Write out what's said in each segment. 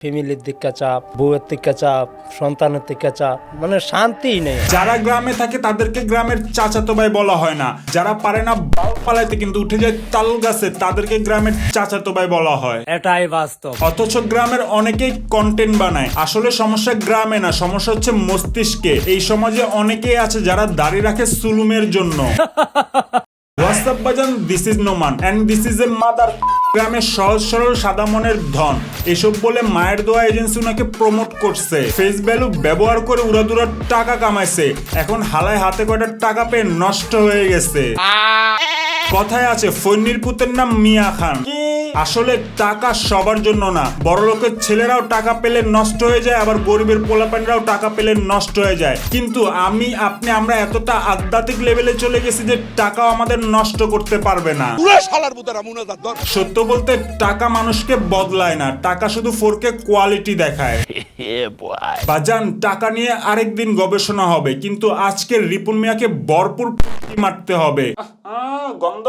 ফ্যামিলির দিকে চাপ, বউয়ের দিকে চাপ, সন্তানের দিকে চাপ, মানে শান্তিই নেই। যারা গ্রামে থাকে তাদেরকে গ্রামের চাচাতো ভাই বলা হয় না, যারা পারে না বাল পালাইতে কিন্তু উঠে যায় তাল গাছে তাদেরকে গ্রামের চাচাতো ভাই বলা হয়। এটাই বাস্তব। অথচ গ্রামের অনেকেই কন্টেন্ট বানায়। আসলে সমস্যা গ্রামে না, সমস্যা হচ্ছে মস্তিষ্কে। এই সমাজে অনেকেই আছে যারা দাড়ি রাখে সুলুমের জন্য। হোয়াটসঅ্যাপ বাজান, this is Noman and this is a mother. গ্রামের সহজ সরল সাদা মনের ধন এসব বলে মায়ের দোয়া এজেন্সি ওনাকে প্রমোট করছে। ফেস ভ্যালু ব্যবহার করে উড়াদুরা টাকা কামাইছে। এখন হালায় হাতে কয়টা টাকা পেয়ে নষ্ট হয়ে গেছে। কথায় আছে ফৈন্নির পুতের নাম মিয়া খান। আসলে টাকা সবার জন্য না, বড় লোকের ছেলেরাও টাকা পেলে নষ্ট হয়ে যায়, আবার গরিবের পোলাপানরাও টাকা পেলে নষ্ট হয়ে যায়। কিন্তু আমি আপনি আমরা এতটা আধ্যাত্মিক লেভেলে চলে গেছি যে টাকাও আমাদের নষ্ট করতে পারবে না। সত্য বলতে টাকা মানুষকে বদলায় না, টাকা শুধু ফোরকে কোয়ালিটি দেখায়। বাজান, টাকা নিয়ে আরেকদিন গবেষণা হবে, কিন্তু আজকে রিপুন মিয়াকে ভরপুর মারতে হবে। গন্ধ।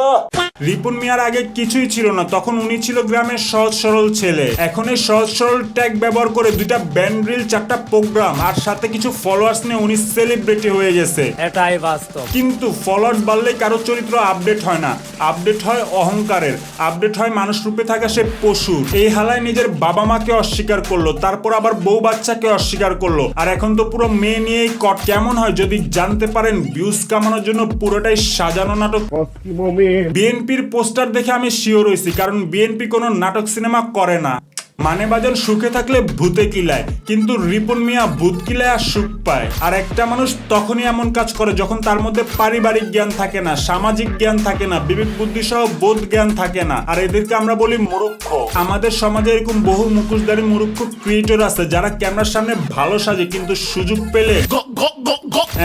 রিপুন মিয়ার আগে কিছুই ছিল না, তখন উনি ছিল গ্রামের সহজ সরল ছেলে। এখন এই সহজ সরল ট্যাগ ব্যবহার করে 2টা ব্যান্ড রিল, 4টা প্রোগ্রাম আর সাথে কিছু ফলোয়ার্স নিয়ে উনি সেলিব্রিটি হয়ে গেছে। এটাই বাস্তব। কিন্তু ফলোয়ার্স বাড়লেই কারো চরিত্র আপডেট হয় না, আপডেট হয় অহংকারের, আপডেট হয় মানুষ রূপে থাকা সে পশু। এই হালায় নিজের বাবা মাকে অস্বীকার করলো, তারপর আবার বউ বাচ্চাকে অস্বীকার করলো, আর এখন তো পুরো মেয়ে নিয়েই কট। কেমন হয় যদি জানতে পারেন ভিউজ কামানোর জন্য পুরোটাই সাজানো নাটক। বিএনপির পোস্টার দেখে আমি শিওর হয়েছি, কারণ বিএনপি কোনো নাটক সিনেমা করে না। মানে বাজান, সুখে থাকলে ভূতে কিলায়, কিন্তু রিপুন মিয়া ভূত কিলায় আর সুখ পায়। আর একটা মানুষ তখনই এমন কাজ করে যখন তার মধ্যে পারিবারিক জ্ঞান থাকে না, সামাজিক জ্ঞান থাকে না, বিবেক বুদ্ধি সহ বোধ জ্ঞান থাকে না, আর এদেরকে আমরা বলি মূর্খ। আমাদের সমাজে এরকম বহু মুখোশধারী মূর্খ ক্রিয়েটর আছে যারা ক্যামেরার সামনে ভালো সাজে, কিন্তু সুযোগ পেলে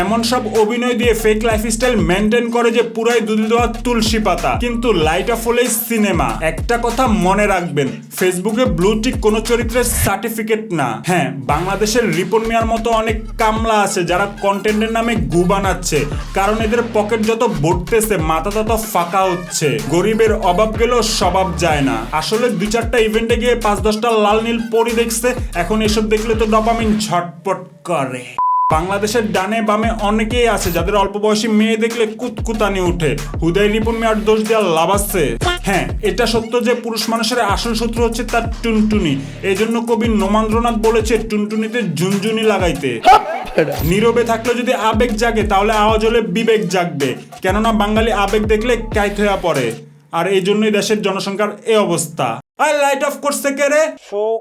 এমন সব অভিনয় দিয়ে ফেক লাইফস্টাইল মেনটেন করে যে পুরাই দুধে দেওয়া তুলসী পাতা। কিন্তু লাইট অফ হলেই সিনেমা। একটা কথা মনে রাখবেন, ফেসবুকে ব্লু টিক কোনো চরিত্রের সার্টিফিকেট না। হ্যাঁ, বাংলাদেশের রিপন মিয়ার মতো অনেক কামলা আছে যারা কন্টেন্টের নামে গু বানাচ্ছে, কারণ এদের পকেট যত ভরতেছে মাথা তত ফাঁকা হচ্ছে। গরিবের অভাব গেলেও স্বভাব যায় না। আসলে 2-4টা ইভেন্টে গিয়ে 5-10টা লাল নীল পরি দেখছে, এখন এসব দেখলে তো ডোপামিন ঝটপট করে। বাংলাদেশের ডানে বামে অনেকেই আছে যাদের অল্প বয়সী মেয়ে দেখলে কুতকুতানি উঠে। হুদাই রিপুন মিয়ার দোষ দেওয়ার লাভ আছে? হ্যাঁ, এটা সত্য যে পুরুষ মানুষের আসল শত্রু হচ্ছে তার টুনটুনি। এই জন্য কবি নোমান্দ্রনাথ বলেছে টুনটুনিতে ঝুনঝুনি লাগাইতে। নীরবে থাকলে যদি আবেগ জাগে তাহলে আওয়াজ হলে বিবেক জাগবে, কেননা বাঙালি আবেগ দেখলে কাইত হয়ে পড়ে। আর এই জন্যই দেশের জনসংখ্যার এই অবস্থা। আর লাইট অফ করছে কে রে? সুখ,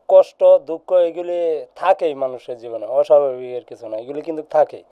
কষ্ট, দুঃখ এগুলি থাকেই মানুষের জীবনে, অস্বাভাবিকের কিছু না, এগুলি কিন্তু থাকেই।